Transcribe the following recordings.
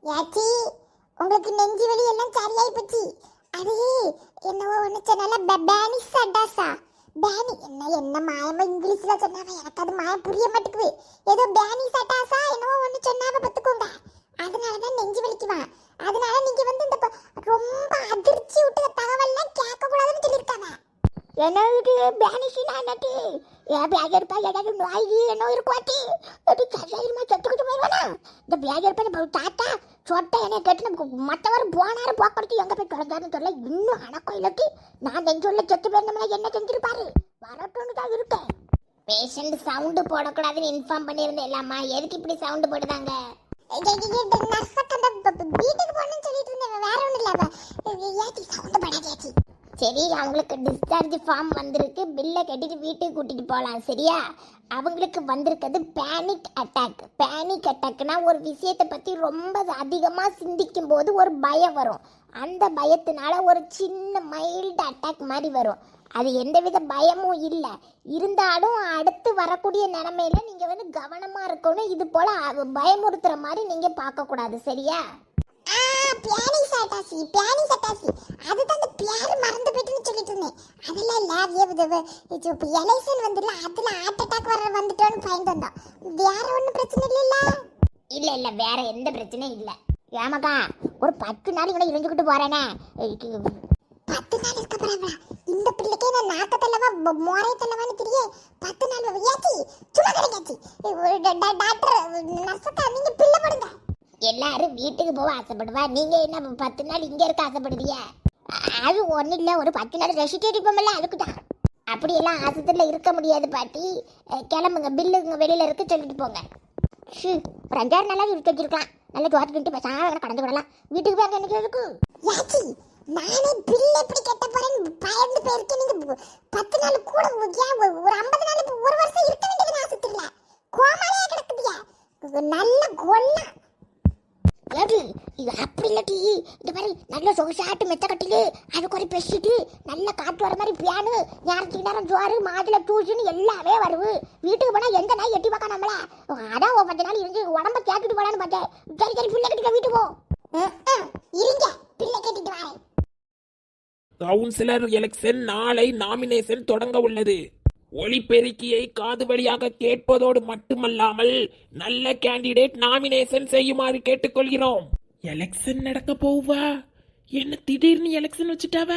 யாச்சி, உங்களுக்கு நெஞ்சு வலி எல்லாம் சரியாயி போச்சு. அது என்னவோ ஒன்று சொன்னால பேனி சட்டாசா. பேனி என்ன என்ன மாயமா இங்கிலீஷ்ல சொன்னாவ, எனக்கு அது மாயம் புரிய மாட்டேங்குது. ஏதோ பேனி சட்டாசா என்னவோ ஒன்று சொன்னாவ பார்த்துக்கோங்க. அதனால தான் நெஞ்சு வலிக்குவான். அதனால நீங்க வந்து இந்த ரொம்ப அதிர்ச்சி விட்டு தகவல்லாம் கேட்க கூடாதுன்னு சொல்லியிருக்காங்க. என்னது பேனிஷினா என்னது? பேக் எடுப்பா ஏதாவது நோய் என்ன இருக்குவாட்டி அது சரிமா செத்துக்கிட்டு போயிடுவானா? இந்த பேக் எடுப்பா தாத்தா சொட்டை என்னை கேட்டு மற்றவர் போனாரு போக்கடிச்சு எங்கே போய் தொலைஞ்சாருன்னு தெரியல. இன்னும் அணக்கோயிலுக்கு நான் நெஞ்சுள்ள செத்து போயிருந்தோம்னா என்ன செஞ்சிருப்பாரு? வரட்டும்னு தான் இருக்கேன். பேஷண்ட் சவுண்டு போடக்கூடாதுன்னு இன்ஃபார்ம் பண்ணியிருந்தேன் இல்லாமா, எதுக்கு இப்படி சவுண்டு போடுதாங்க? வீட்டுக்கு போகணும்னு சொல்லிட்டு இருந்தேன், வேற ஒன்றும் இல்லை. ஏச்சி சவுண்டு போடாது ஏச்சி. சரி, அவங்களுக்கு டிஸ்சார்ஜ் ஃபார்ம் வந்திருக்கு, பில்லை கட்டிட்டு வீட்டுக்கு கூட்டிட்டு போகலாம் சரியா? அவங்களுக்கு வந்திருக்கிறது பேனிக் அட்டாக். பேனிக் அட்டாக்னா ஒரு விஷயத்தை பற்றி ரொம்ப அதிகமாக சிந்திக்கும் போது ஒரு பயம் வரும். அந்த பயத்தினால ஒரு சின்ன மைல்டு அட்டாக் மாதிரி வரும். அது எந்தவித பயமும் இல்லை. இருந்தாலும் அடுத்து வரக்கூடிய நிலைமையில நீங்கள் வந்து கவனமாக இருக்கணும். இது போல் பயமுறுத்துற மாதிரி நீங்கள் பார்க்கக்கூடாது சரியா? பியானி சட்டாசி அதுதான் அந்த பேர் மறந்து போயிட்டுன்னு சொல்லிட்டு இருந்தேன். அதெல்லாம் இல்லை, எலைசன் வந்துடல, அதில் ஹார்ட் அட்டாக் வர வந்துட்டோன்னு பயந்து வந்தோம். வேற ஒன்றும் பிரச்சனை இல்லைல்ல? இல்லை வேற எந்த பிரச்சனையும் இல்லை. ஏமாக்கா ஒரு 10 நாள் இவனை இறஞ்சுக்கிட்டு போறேனே. 10 நாள் இருக்க போறாங்களா? இந்த பிள்ளைக்கே நான் நாக்கத்தல்லவா மோரையத்தல்லவான்னு தெரியும். 10 நாள் ஏச்சி சும்மா கிடைக்காச்சு. டாக்டர் நர்ஸக்கா நீங்க பிள்ளை போடுங்க. எல்லாரும் வீட்டுக்கு போக ஆசைப்படுவா, நீங்க என்ன 10 நாள் இங்க இருக்க ஆசைப்படுவீங்க? அது ஒன்றும் இல்லை, ஒரு 10 நாள் ரெசிட் எடுப்போம்ல அதுக்கு தான். அப்படியெல்லாம் ஆசைத்தில் இருக்க முடியாது பாட்டி. கிளம்புங்க, பில்லுங்க வெளியில இருக்கு சொல்லிட்டு போங்க. ஒரு 5-6 நாளாவது இருக்க வச்சிருக்கலாம். நல்லா ஜோத்துக்கிட்டு பேசாம கடந்து விடலாம். வீட்டுக்கு போய் என்ன இருக்கு? யாச்சி நானே பில்லு எப்படி கட்ட போறேன்னு பயந்து போயிருக்கேன். நீங்க 10 நாள் கூட ஒரு 50 நாள் ஒரு வருஷம் இருக்க வேண்டியது ஆசைத்துல கோமாளியா கிடக்குதியா நல்ல கொல்ல. இது அப்படி இல்லாட்டி இந்த மாதிரி நல்ல சொகுசாட்டு மெத்த கட்டிலு அதுக்கு ஒரு பெட்ஷீட்டு நல்ல காற்று வர மாதிரி பியானு நேரத்துக்கு நேரம் ஜோறு மாதுளை தூசுன்னு எல்லாமே வருது. வீட்டுக்கு போனா எந்த நாய் எட்டி பார்க்க நம்மள. அதான் 10 நாள் இருந்து உடம்ப கேட்டுட்டு போலான்னு பார்த்தேன். சரி பிள்ளை கட்டிட்டு வீட்டுக்கு போ. இருங்க பிள்ளை கட்டிட்டு வரேன். கவுன்சிலர் எலெக்ஷன் நாளை நாமினேஷன் தொடங்க உள்ளது. ஒலிபெருக்கியை காது வழியாக கேட்பதோடு மட்டுமல்லாமல் நல்ல கேண்டிடேட் நாமினேஷன் செய்யுமாறு கேட்டுக்கொள்கிறோம். எலெக்ஷன் நடக்க போவா? என்ன திடீர்னு எலெக்ஷன் வச்சுட்டாவ?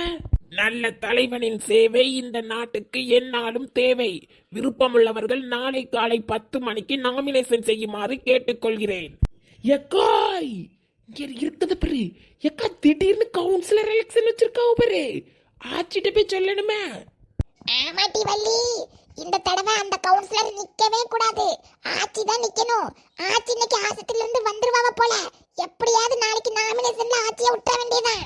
நல்ல தலைவனின் சேவை இந்த நாட்டுக்கு எந்நாளும் தேவை. விருப்பமுள்ளவர்கள் நாளை காலை 10 மணிக்கு நாமினேஷன் செய்யுமாறு கேட்டுக்கொள்கிறேன். எக்காய் இங்க இருக்குது பாரு. எக்கா திடீர்னு கவுன்சிலர் எலெக்ஷன் வச்சிருக்காவ பாரு. ஆச்சிட்ட போய் சொல்லணுமே. ஆமாட்டி வள்ளி, இந்த தடவை அந்த கவுன்சிலர் நிக்கவே கூடாது, ஆச்சி தான் நிக்கணும். ஆச்சி இன்னைக்கு ஆசத்துல இருந்து வந்துருவாவ போல. எப்படியாவது நாளைக்கு நாமினேஷன்ல ஆச்சியை விட்டுற வேண்டியதான்.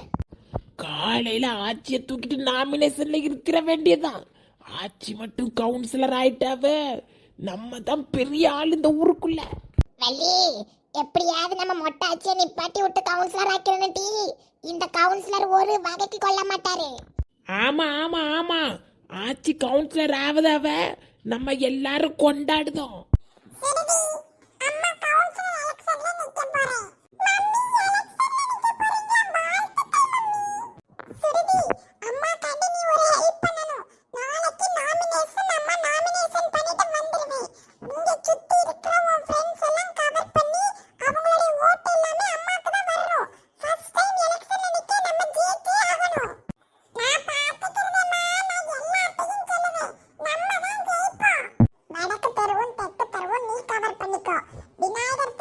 காலையில ஆட்சியை தூக்கிட்டு நாமினேஷன்ல இருக்கிற வேண்டியதான். ஆட்சி மட்டும் கவுன்சிலர் ஆயிட்டாவ, நம்ம தான் பெரிய ஆள் இந்த ஊருக்குள்ள. வள்ளி, எப்படியாவது நம்ம மொட்டை ஆச்சியை நிப்பாட்டி விட்டு கவுன்சிலர் ஆக்கிறேன் டி. இந்த கவுன்சிலர் ஒரு வகைக்கு கொள்ள மாட்டாரு. ஆமா ஆமா ஆமா, ஆட்சி கவுன்சிலர் ஆவதாவ நம்ம எல்லாரும் கொண்டாடுதோம். விநாயகர்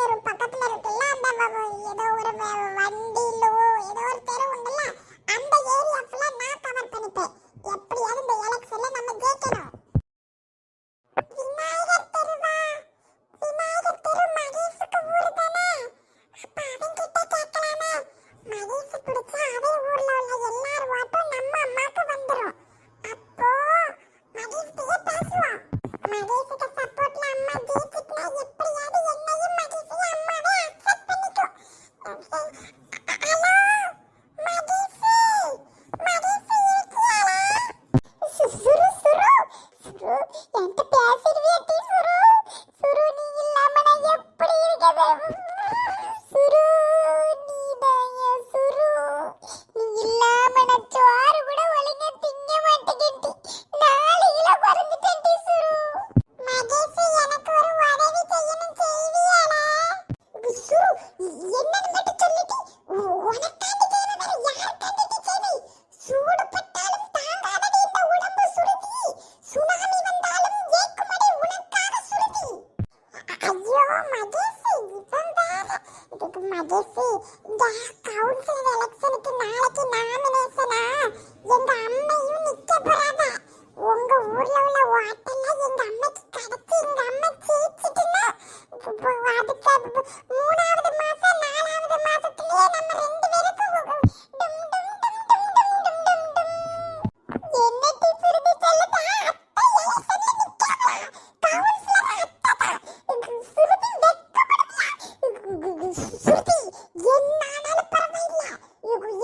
மகேஷ், இந்த கவுன்சிலர் எலெக்ஷனுக்கு நாளைக்கு நாமினேஷனா? எங்க அம்மையும் நிக்க போறாங்க. உங்க ஊர்ல உள்ள ஓட்டெல்லாம் எங்க அம்மைக்கு கிடைச்சு எங்க அம்மை ஜெயிச்சிட்டுன்னா அதுக்கு 3வது மாசம் 4வது மாசத்துலயே நம்ம 2 பேருக்கும் டும் டும் டும் டும் டும் டும் டும் டும். என்ன டிஃபரெண்ட் சொல்லுதா? அத்தை எலெக்ஷன்ல நிக்காம கவுன்சிலர் அத்தை சுருதி வெக்கப்படுறியா? சுருதி என்னானாலும் பரவாயில்ல,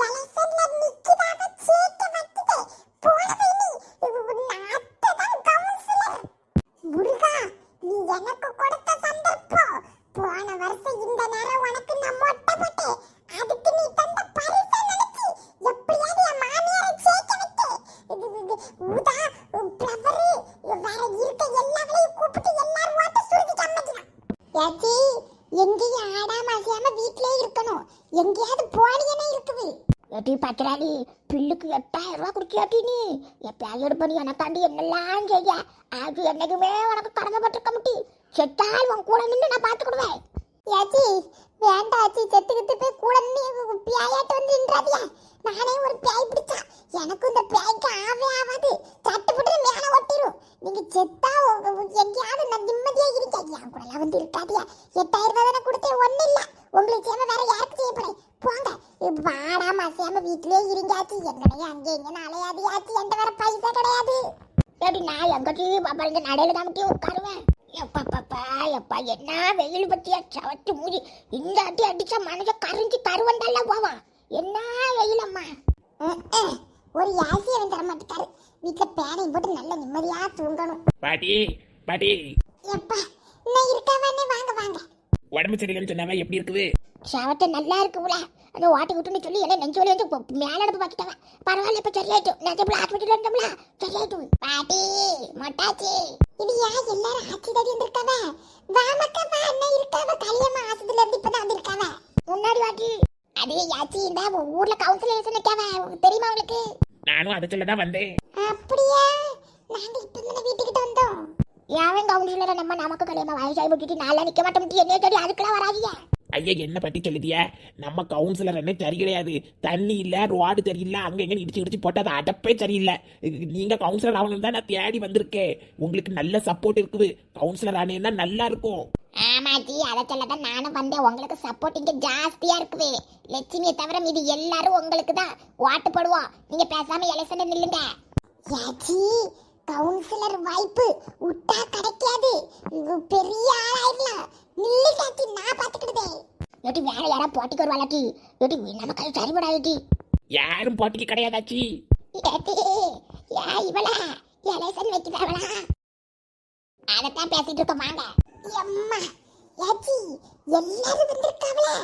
எலெக்ஷன்ல நிக்கிறாங்க ஜெயிக்க வைக்குது போனவே நீ அத்தை தான் கவுன்சிலர். முருகா, நீ எனக்கு கொடுத்த சந்தர்ப்பம் போன வருஷம் இந்த நேரம் உனக்கு நான் மொட்டை போட்டேன். அதுக்கு நீ தந்த பரிசை நினைச்சு எப்படியாவது என் மாமியாரை ஜெயிக்க வைக்க. ஊதா பிளவரு வேற இருக்க எல்லாவளையும் கூப்பிட்டு எல்லாரும் ஓட்ட சுருதி அமைக்கலாம். யாச்சி, எங்கேயும் ஆடாம அசையாம வீட்டிலே இருக்கணும். எங்கேயாவது போலியனே இருக்குது. ஏட்டி பத்திராளி, பில்லுக்கு 8000 ரூபாய் குடிக்காட்டி நீ எப்பயாவது பண்ணி எனக்காண்டி என்னெல்லாம் செய்ய. அது என்னைக்குமே உனக்கு கடமைப்பட்டிருக்க முட்டி. செத்தால் உன் கூட நின்று நான் பார்த்துக்கிடுவேன். ஏச்சி வேண்டாம் ஆச்சி, செத்துக்கிட்டு போய் கூட நின்று பியாயாட்டு வந்து நின்றாதியா. நானே ஒரு பியாய் பிடிச்சா எனக்கு இந்த பியாய்க்கு ஆவே ஆகாது. சட்டுப்பட்டு மேலே ஒட்டிடும். நீங்க செத்தா எங்கேயாவது நான் நிம்மதியா இருக்கேன். என் கூட எல்லாம் வந்து இருக்காதியா. 8000 ரூபாய் தானே கொடுத்தேன், ஒன்றும் இல்லை. உங்களுக்கு செய்யாம வேற யாருக்கு செய்யப்படை போங்க. வாடாம அசையாம வீட்டிலே இருங்காச்சு. என்னடைய அங்கே இங்கே அலையாதியாச்சு. என்கிட்ட வேற பைசா கிடையாது. ஏடி நான் எங்கட்டி பாப்பா இந்த நடையில தான் முட்டி உட்காருவேன். எப்பா பாப்பா எப்பா, என்ன வெயில் பத்தியா சவட்டு மூடி. இந்த அடி அடிச்சா மனுஷன் கரைஞ்சி கருவண்டால போவான். என்ன வெயில் அம்மா. ஒரு யாசி அவன் தர மாட்டேக்காரு. வீட்டுல பேனையும் போட்டு நல்ல நிம்மதியா தூங்கணும். பாட்டி பாட்டி, எப்பா நான் இருக்கவானே, வாங்க வாங்க. உடம்பு சரியில்லைன்னு சொன்னாவ எப்படி இருக்குது? சவத்தை நல்லா இருக்குல்ல, அந்த ஓட்டி விட்டுன்னு சொல்லி என்ன நெஞ்சு வலி வந்து மேல எடுத்து பார்த்துட்டவன். பரவாயில்ல, இப்ப சரியாயிட்டும். நான் எப்படி ஹாஸ்பிட்டல் இருந்தோம்ல, சரியாயிட்டும். பாட்டி மொட்டாச்சி, இது ஏன் எல்லாரும் ஆட்சி தடி வந்திருக்காவ? வாமக்கா வா, அண்ணன் இருக்காவ. கல்யாணம் ஆசத்துல இருந்து இப்பதான் வந்திருக்காவ. முன்னாடி வாட்டி அதே யாச்சி இந்த ஊர்ல கவுன்சில் எலெக்ஷன் நிக்காவ, தெரியுமா உங்களுக்கு? நானும் அதை சொல்லதான் வந்தேன். அப்படியா? நாங்க இப்ப இந்த வீட்டுக்கிட்ட வந்தோம். யாவன் கவுன்சிலரை நம்ம நமக்கு கல்யாணம் வயசாகி விட்டுட்டு நாளா நிக்க மாட்டோம். என்ன சொல்லி அதுக்கெல்லாம் வராதியா? ஐயா என்ன பத்தி சொல்லுதியா? நம்ம கவுன்சிலர் என்ன சரி கிடையாது. தண்ணி இல்ல, ரோடு சரியில்லை, அங்க எங்க இடிச்சு இடிச்சு போட்டு அது அடப்பே சரியில்லை. நீங்க கவுன்சிலர் ஆகணும் தான் நான் தேடி வந்திருக்கேன். உங்களுக்கு நல்ல சப்போர்ட் இருக்குது. கவுன்சிலர் ஆனேன்னா நல்லா இருக்கும். ஆமாச்சி, அதை சொல்லதான் நானும் வந்தேன். உங்களுக்கு சப்போர்ட் இங்க ஜாஸ்தியா இருக்குது. லட்சுமியை தவிர மீது எல்லாரும் உங்களுக்கு தான் ஓட்டு போடுவோம். நீங்க பேசாம எலெக்ஷன் நில்லுங்க. யாச்சி, கவுன்சிலர் வாய்ப்பு விட்டா கிடைக்காது. பெரிய ஆளாயிடலாம். நில்லு காத்தி, நான் பாத்துக்கிட்டதே. ஏட்டி வேற யாரா போட்டிக்கு ஒரு வாழாட்டி? ஏட்டி நமக்கு அது சரிபடாது. யாரும் போட்டிக்கு கிடையாதாச்சி. ஏட்டி யா இவளா எலெக்ஷன் வைக்கிறாவளா? அதைத்தான் பேசிட்டு இருக்க. வாங்க. அம்மா யாச்சி, எல்லாரும் வந்திருக்காவளா?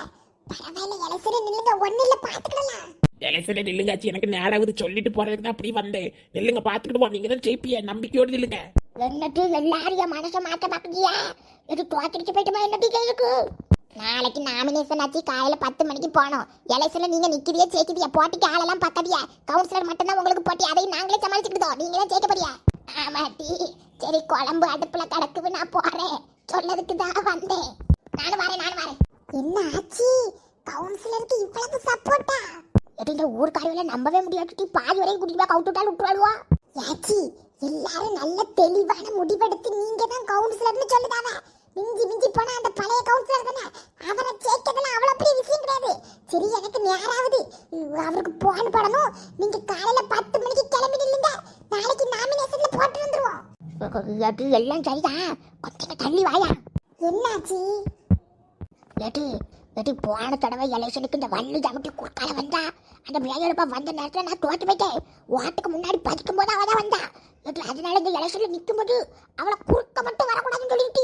பரவாயில்ல, எலெக்ஷன் நில்லுங்க. ஒன்னும் இல்ல, பாத்துக்கலாம். எலெக்ஷன்ல நில்லுங்காச்சி. எனக்கு நேராவது சொல்லிட்டு போறதுக்கு தான் அப்படி வந்தேன். நில்லுங்க, பாத்துக்கிடுவோம். நீங்க தான் ஜெயிப்பிய, நம்பிக்கையோடு நில்லுங்க. என்னட்டு எல்லாரையும் மனசை மாற்ற பாக்குறியா? இது தோக்கடிச்சு போயிட்டுமா? என்னட்டு கேளுக்கு நாளைக்கு நாமினேஷன் ஆச்சு. காலையில 10 மணிக்கு போனோம். எலெக்ஷன்ல நீங்க நிக்கிறியா ஜெயிக்கிறியா? போட்டிக்கு ஆளெல்லாம் பார்க்காதியா. கவுன்சிலர் மட்டும் தான் உங்களுக்கு போட்டி. அதையும் நாங்களே சமாளிச்சுக்கிட்டோம். நீங்க தான் ஜெயிக்க போறியா? ஆமாட்டி. சரி, குழம்பு அடுப்புல கிடக்குது, நான் போறேன். சொல்லதுக்கு தான் வந்தேன். நானும் வரேன். என்ன ஆச்சு? கவுன்சிலருக்கு இவ்வளவு சப்போர்ட்டா? இந்த ஊர்க்காரங்கள நம்பவே முடியாது. பாதி வரைக்கும் கூட்டிட்டு கவுட்டு விட்டாலும் விட்டுருவா. யாச்சி, எல்லாரும் நல்ல தெளிவான முடிவெடுத்து நீங்க தான் கவுன்சிலர்னு சொல்லுதாவ. மிஞ்சி போனா அந்த பழைய கவுன்சிலர் தானே, அவரை சேர்க்கறதுல அவ்வளவு பெரிய விஷயம் கிடையாது. சரி, எனக்கு நேராவது அவருக்கு போன் போடணும். நீங்க காலையில 10 மணிக்கு கிளம்பிடுங்க. நாளைக்கு நாமினேஷன்ல போட்டு வந்துருவோம். எல்லாம் சரிதான், கொஞ்சம் தள்ளி வாயா. என்னாச்சு? ஏட்டி போன தடவை எலெக்ஷனுக்கு இந்த வள்ளி ஜமட்டி குறுக்கால வந்தா. அந்த மேயப்பா வந்த நேரத்தில் நான் தோற்று போயிட்டேன். ஓட்டுக்கு முன்னாடி பதிக்கும் போது அவள் தான் வந்தா. அதனால இந்த எலெக்ஷன்ல நிற்கும் போது அவளை குறுக்க மட்டும் வரக்கூடாதுன்னு சொல்லிட்டு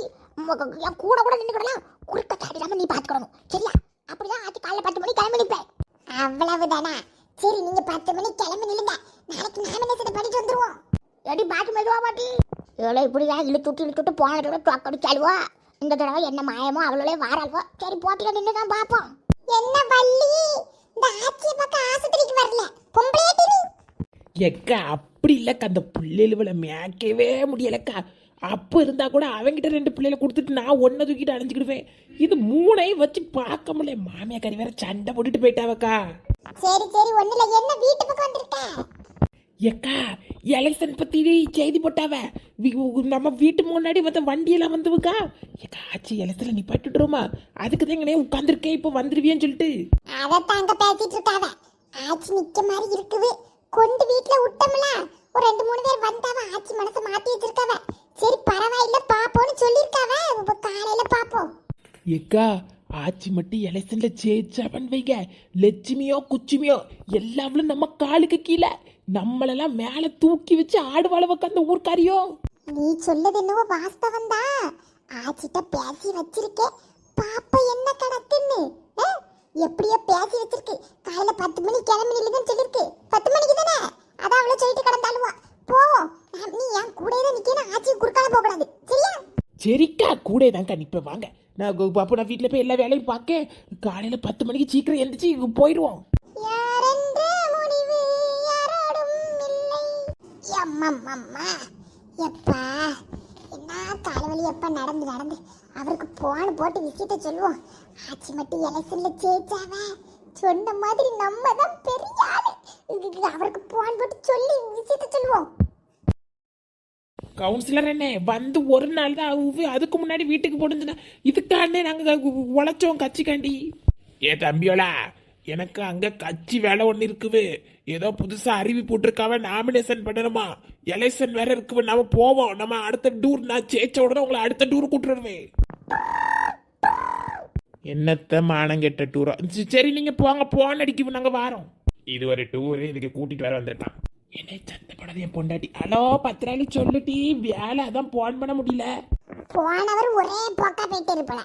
என் கூட நின்றுக்கிடலாம். குறுக்க தாடிடாம நீ பார்த்துக்கணும், சரியா? அப்படிதான் ஆச்சு. காலைல 10 மணிக்கு கிளம்பி நிற்பேன். அவ்வளவுதானா? சரி, நீங்க 10 மணிக்கு கிளம்பி நில்லுங்க. நாளைக்கு நாமினேஷன் பண்ணிட்டு வந்துருவோம். எடி பாட்டு மெதுவா பாட்டி. இவ்வளோ இப்படிதான் இழுத்துட்டு போன தடவை டொக்கடிச்சாலுவா. இந்த தடவை என்ன மாயமோ அவளோட வாராள்வோ. சரி, போட்டியில நின்று தான் பார்ப்போம். என்ன வள்ளி, இந்த ஆட்சியை பக்கம் ஆஸ்பத்திரிக்கு வரல பொம்பளையாட்டி நீ? எக்கா அப்படி இல்லக்கா, அந்த புள்ளையில மேய்க்கவே முடியலக்கா. அப்போ இருந்தா கூட அவங்கிட்ட 2 பிள்ளைகளை கொடுத்துட்டு நான் ஒன்றை தூக்கிட்டு அணைஞ்சிக்கிடுவேன். இது 3ஐயும் வச்சு பார்க்க முடியல. மாமியா கறி வேற சண்டை போட்டுட்டு போயிட்டாவக்கா. சரி சரி ஒண்ணுல என்ன வீட்டு பக்கம் வந்திருக்க? ஏக்கா எலெக்ஷன் பத்தி செய்தி போட்டாவ. நம்ம வீட்டு முன்னாடி வந்து வண்டியெல்லாம் வந்துவுக்கா. ஏக்கா ஆச்சி எலெக்ஷன்ல நீ பட்டுட்டுருமா, அதுக்கு தான் எங்கனே உட்காந்துருக்கேன், இப்போ வந்துருவியன்னு சொல்லிட்டு. அதத்தான் அங்க பேசிட்டு இருக்காவ. ஆச்சி நிக்க மாதிரி இருக்குது. கொண்டு வீட்டுல விட்டோம்ல, ஒரு 2-3 பேர் வந்தாவ. ஆச்சி மனசை மாத்தி வச்சிருக்காவ. சரி பரவாயில்ல பாப்போன்னு சொல்லியிருக்காவ. இப்ப காலையில பாப்போம். ஏக்கா ஆச்சி மட்டும் எலெக்ஷன்ல ஜெயிச்சாவன் வைங்க, லட்சுமியோ குச்சுமியோ எல்லாவளும் நம்ம காலுக்கு கீழே, நம்மளெல்லாம் மேல தூக்கி வச்சு ஆடுவாழ உட்காந்த ஊர்க்காரியோ. நீ சொல்லது என்னவோ வாஸ்தவம் தான். ஆச்சிட்ட பேசி வச்சிருக்கேன், பாப்பா என்ன கணக்குன்னு. எப்படியோ பேசி வச்சிருக்கு. காலையில 10 மணி கிளம்பி நில்லுங்கன்னு சொல்லிருக்கு. 10 மணிக்கு தானே, அதான் அவளை சொல்லிட்டு கிடந்தாலுவா. போவோம். நீ என் கூட நிக்கணும், ஆச்சி குறுக்கால போக கூடாது சரியா? சரிக்கா கூட தான்க்கா நிப்ப. வாங்க நான் பாப்பு, நான் வீட்டில் போய் எல்லா வேலையும் பார்க்க காலையில 10 மணிக்கு சீக்கிரம் எந்திரிச்சு போயிடுவோம். யாரென்ற முடிவு யாரோடும் இல்லை. அம்மம்மா எப்பா என்ன தலைவலி. எப்ப நடந்து நடந்து அவருக்கு போன் போட்டு விஷயத்த சொல்லுவோம். ஆச்சி மட்டும் எலெக்ஷன்ல ஜெயிச்சாவ சொன்ன மாதிரி நம்ம தான் பெரிய ஆளு. அவருக்கு போன் போட்டு சொல்லி விஷயத்த சொல்லுவோம். கவுன்சிலர் என்ன வந்து ஒரு நாள் தான் ஆகுது, அதுக்கு முன்னாடி வீட்டுக்கு போடுதுன்னா இதுக்காண்டே நாங்கள் உழைச்சோம் கட்சிக்காண்டி. ஏ தம்பியோலா, எனக்கு அங்கே கட்சி வேலை ஒன்று இருக்குது. ஏதோ புதுசாக அறிவி போட்டிருக்காவ, நாமினேஷன் பண்ணணுமா, எலெக்ஷன் வேற இருக்குது. நம்ம போவோம். நம்ம அடுத்த டூர் நான் ஜெயிச்ச உடனே உங்களை அடுத்த டூர் கூட்டுருவேன். என்னத்த மானம் கெட்ட டூரோ. சரி நீங்கள் போங்க, போன் அடிக்க நாங்கள் வாரோம். இது ஒரு டூரு, இதுக்கு கூட்டிட்டு வர வந்துட்டான். என்னை சந்தப்படாத என் பொண்டாட்டி. ஹலோ பத்திராளி சொல்லுட்டி, வேலை அதான் போன் பண்ண முடியல. போனவர் ஒரே போக்கா போயிட்டு இருப்பல.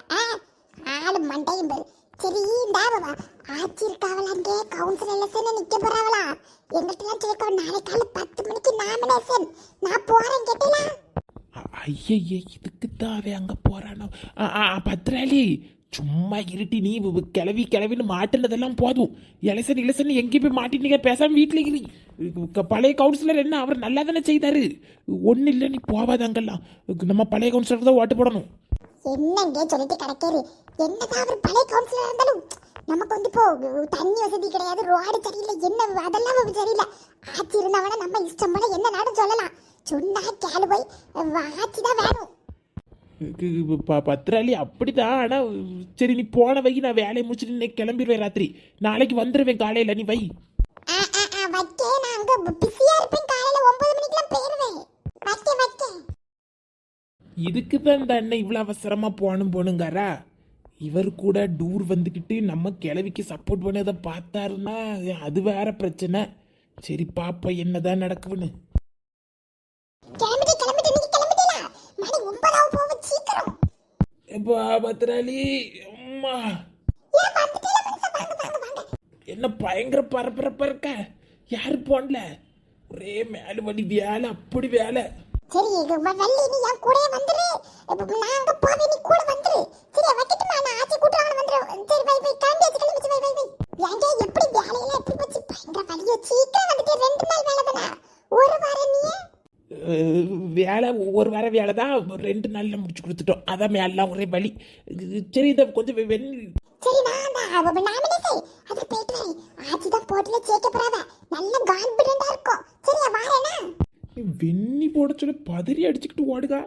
ஆளு மண்டையும் பேரு. சரி இந்த ஆச்சி இருக்காவல, அங்கே கவுன்சில் எலெக்ஷன் நிக்க போறாவளா? எங்கிட்டலாம் சொல்லிக்கோ, நாளை காலை 10 மணிக்கு நாமினேஷன். நான் போறேன் கேட்டீங்களா? ஐயே இதுக்கு தான் அவன் அங்கே போறானோ. பத்திராளி சும்மா இருட்டி, நீ கிளவின்னு மாட்டினதெல்லாம் போதும். எலெக்ஷன் எங்கேயும் போய் மாட்டினீங்க, பேசாம வீட்டில் பழைய கவுன்சிலர் என்ன அவர் நல்லா தானே செய்தாரு. ஒன்றும் இல்லை, நீ போவாதாங்கல்லாம். நம்ம பழைய கவுன்சிலர் தான் ஓட்டு போடணும். என்னங்க சொல்லிட்டு கிடக்காரு. என்னதான் அவர் பழைய கவுன்சிலர் இருந்தாலும் நமக்கு வந்து இப்போ தண்ணி வசதி கிடையாது, ரோடு சரியில்லை, என்ன அதெல்லாம் சரியில்லை. ஆட்சி இருந்தவன நம்ம இஷ்டம் போல என்ன நாடும் சொல்லலாம். சொன்னா கேளு போய் ஆட்சி தான் வேணும். பத்திராளி அப்படிதான். ஆனால் சரி நீ போன வை, நான் வேலையை முடிச்சுட்டு இன்னைக்கு கிளம்பிடுவேன். ராத்திரி நாளைக்கு வந்துடுவேன் காலையில். நீ வை. வைக்க நான் அங்க பிஸியா இருப்பேன். காலையில 9 மணிக்கெல்லாம் போயிருவேன். வைக்க இதுக்கு தான் இந்த அண்ணன் இவ்வளோ அவசரமா போணுங்காரா. இவர் கூட டூர் வந்துக்கிட்டு நம்ம கிளவிக்கு சப்போர்ட் பண்ணதை பார்த்தாருன்னா அது வேற பிரச்சனை. சரி பாப்போம் என்னதான் நடக்குதுன்னு. பத்திராளி அம்மா என்ன பயங்கர பரபரப்பா இருக்க. யாரு போன்ல ஒரே மேல வலி வேலை, அப்படி வேலை. சரி வள்ளி நீ என் கூட வந்துரு. நான் அங்க போவே, நீ கூட வந்துரு. சரி வைக்கட்டுமா, நான் ஆச்சி கூட்டறாங்க வந்துரு. சரி வை காண்டி வச்சு வை. ஏங்க எப்படி வேலையில எப்படி போச்சு? பயங்கர வலிய. சீக்கிரம் வந்துட்டு 2 நாள் வேலை தானா? ஒரு வாரம் நீ வேலை ஒரு வாரம் வேலை தான், 2 நாள்ல முடிச்சு கொடுத்துட்டோம். அதான் மேலாம் ஒரே வலி. சரி இதை கொஞ்சம் சரி நான் நாமினேஷன் அது போயிட்டு வரேன். ஆச்சி தான் போட்டுல ஜெயிக்க போறாவ. நல்ல கான்ஃபிடென்ட்டா இருக்கும். சரியா வாரேனா? வெண்ணி போட சொல்ல பதறி அடிச்சுக்கிட்டு ஓடுகா.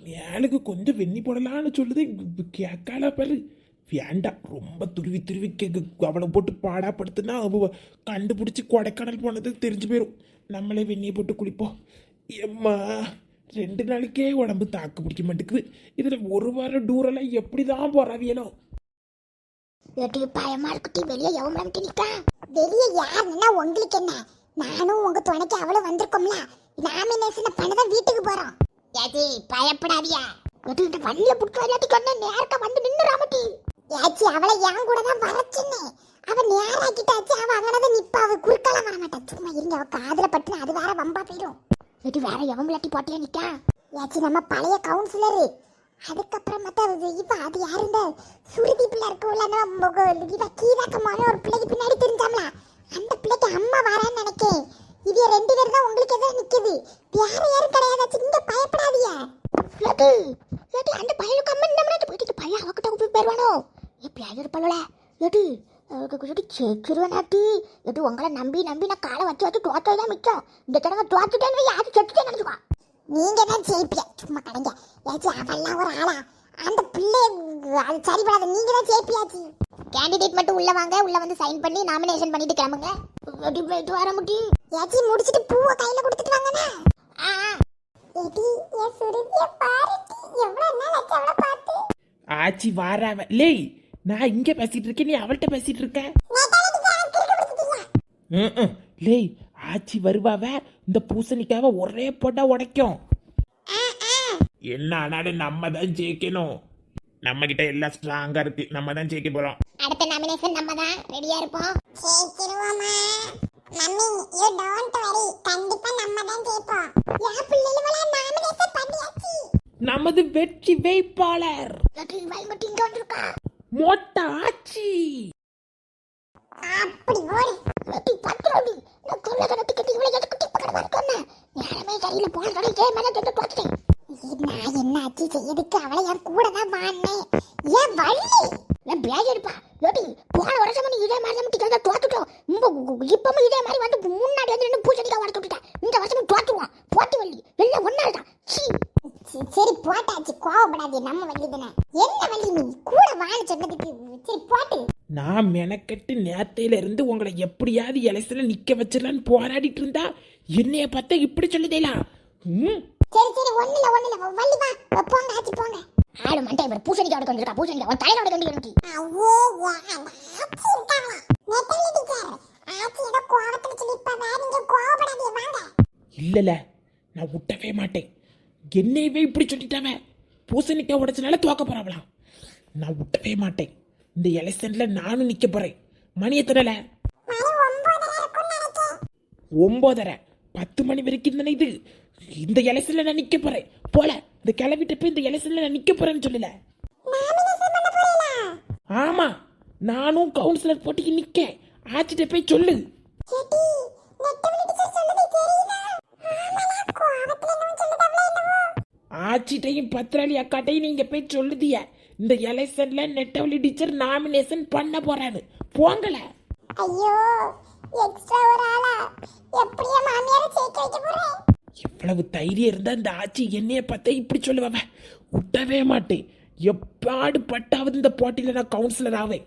மேலுக்கு கொஞ்சம் வெண்ணி போடலான்னு சொல்லுது, கேட்கால பாரு. வேண்டாம், ரொம்ப துருவி அவளை போட்டு பாடாப்படுத்துனா கண்டுபிடிச்சி கொடைக்கானல் போனது தெரிஞ்சு போயிடும். நம்மளே வெண்ணியை போட்டு குளிப்போம். எம்மா 2 நாளைக்கே உடம்பு தாக்கு பிடிக்க மாட்டேங்குது. இதில் ஒரு வாரம் டூரெல்லாம் எப்படி தான் போறாவியனோ. பயமா இருக்குட்டி. வெளியே எவன் வந்துட்டு நிக்கா? வெளியே யாருன்னா உங்களுக்கு என்ன? நானும் உங்க துணைக்கு அவளும் வந்திருக்கோம்ல, நாமினேஷன் பண்ணதான் வீட்டுக்கு போறோம். ஏச்சி பயப்படாதியா. வண்டியில புட்காட்டி கொண்டு நேரக்க வந்து நின்னுறாமட்டி. ஏச்சி அவளை என் கூட தான் வரச்சுன்னு அவ நேராக்கிட்டாச்சு. அவ அங்கனத நிப்பா, அவ குறுக்கால வர மாட்டா. சும்மா இருங்க, அவ காதுல பட்டு அது வேற வம்பா போயிடும். இது வேற எவன் விளாட்டி போட்டியா நிக்கா? ஏச்சி நம்ம பழைய கவுன்சிலரு. அதுக்கப்புறம் மத்த இப்ப அது யாரு, இந்த சுருதி பிள்ளை இருக்குல்ல, இவ கீதாக்கமான ஒரு பிள்ளைக்கு பின்னாடி தெரிஞ்சாம்ல, அந்த பிள்ளைக்கு அம்மா வரான்னு நினைக்கேன். இவ 2 பேர் தான் உங்களுக்கு எதிர நிக்குது, வேற யாரும் கிடையாது. இங்க பயப்படாதீங்க. லட்டு லட்டு அந்த பையனுக்கு அம்மா நம்ம போயிட்டு பையன் அவகிட்ட போய் போயிடுவானோ எப்படியாவது இருப்பாளோல லட்டு லட்டு செத்துருவேனாட்டி லட்டு உங்களை நம்பி நம்பி நான் காலை வச்சு தோத்தது தான் மிச்சம் இந்த தடவை தோத்துட்டேன்னு யாரும் செத்துட்டே நினைச்சுக்கோ நீங்க தான் ஜெயிப்பிய சும்மா கடைங்க ஏச்சி அவெல்லாம் ஒரு ஆளா அந்த பிள்ளை அது சரிபடாத நீங்க தான் ஜெயிப்பியாச்சி கேண்டிடேட் மட்டும் உள்ள வாங்க உள்ள வந்து சைன் பண்ணி நாமினேஷன் பண்ணிட்டு கிளம்புங்க ரெடி போயிட்டு வர முடி ஏச்சி முடிச்சிட்டு பூவை கையில கொடுத்துட்டு வாங்கண்ணா ஏடி ஏ சுரேஷ் பாருடி எவ்வளவு நாள் ஆச்சு அவளை பார்த்து ஆச்சி வாராவ லேய் நான் இங்க பேசிட்டு இருக்கேன் நீ அவள்கிட்ட பேசிட்டு இருக்க லேய் ஆச்சி வருவாவ இந்த பூசணிக்காவ ஒரே போட்டா உடைக்கும் என்ன ஆனாலும் நம்ம தான் ஜெயிக்கணும் நம்ம கிட்ட எல்லாம் ஸ்ட்ராங்கா இருக்கு நம்ம தான் ஜெயிக்க போறோம் அடுத்த நாமினேஷன் நம்ம தான் ரெடியா இருப்போம் ஜெயிச்சிருவோமா மம்மி யூ டோன்ட் வரி கண்டிப்பா நம்ம தான் ஜெயிப்போம் யா பிள்ளைகள நாமினேஷன் பண்ணியாச்சு நமது வெற்றி வேட்பாளர் லட்டு வைங்கட்டி இங்க வந்திருக்கா மொட்டை ஆச்சி அப்படி ஓடி லட்டு பத்ரோடி நான் கொல்ல கட்டி கட்டி இவ்வளவு குட்டி பக்கமா இருக்கேன் நேரமே சரியில்லை போன தடவை இதே மாதிரி வந்து தோத்துட்டேன் நான் என்ன ஆச்சு செய்யறதுக்கு அவளை என் கூட தான் வாண்ணே ஏன் வள்ளி நான் பேஜ் எடுப்பா லட்டு போன வருஷம் நீ இதே மாதிரி தான் டிக்கெட் தோத்துட்டோம் இப்பவும் இதே மாதிரி வந்து முன்னாடி வந்து நின்று பூச்சடிக்கா உடச்சு விட்டுட்டேன் இந்த வருஷம் தோத்துவோம் போட்டு வள்ளி வெளில ஒன்னாள் தான் சரி போட்டாச்சு கோவப்படாதே நம்ம வள்ளி தானே என்ன வள்ளி நீ கூட வான்னு சொன்னதுக்கு சரி போட்டு நான் மெனக்கெட்டு நேத்தையில இருந்து உங்களை எப்படியாவது எலெக்ஷன்ல நிக்க வச்சிடலான்னு போராடிட்டு இருந்தா என்னைய பார்த்தா இப்படி சொல்லுதேலா சரி சரி ஒண்ணுல வள்ளி வா போங்க ஆச்சு போங்க ஆடு மண்டை இவர் பூசணிக்கா உடக்க வந்திருக்கா பூசணிக்கா ஒரு தலையில உடக்க வேண்டிய ஐயோ ஆச்சி இருக்காங்க நெட்டலி டீச்சர் ஆச்சி ஏதோ கோவத்துல சொல்லிப்பா நீங்க கோவப்படாதீங்க வாங்க இல்லல நான் விட்டவே மாட்டேன் என்னையவே இப்படி சொல்லிட்டாவ பூசணிக்காய் உடைச்சனால தோக்க போறாவலாம் நான் விட்டவே மாட்டேன் இந்த எலெக்ஷன்ல நானும் நிக்க போறேன் மணி எத்தனை 9:30 10 மணி வரைக்கும் தானே இது இந்த எலெக்ஷன்ல நான் நிக்க போறேன் போல இந்த கிளவிட்ட போய் இந்த எலெக்ஷன்ல நான் நிக்க போறேன்னு சொல்லல ஆமா நானும் கவுன்சிலர் போட்டிக்கு நிக்க ஆச்சிட்ட போய் சொல்லு ஆச்சிட்டையும் பத்ராளி அக்காட்டையும் நீங்க போய் சொல்லுதிய இந்த எலெக்ஷன்ல நெட்டவழி டீச்சர் நாமினேஷன் பண்ண போறான்னு போங்கல ஐயோ எக்ஸ்ட்ரா ஒரு ஆளா எப்படியே மாமியார ஜெயிக்க வைக்க போறேன் எவ்வளவு தைரியம் இருந்தா இந்த ஆச்சி என்னைய பார்த்தா இப்படி சொல்லுவாவ விட்டவே மாட்டேன் எப்பாடு பட்டாவது இந்த போட்டியில நான் கவுன்சிலர் ஆவேன்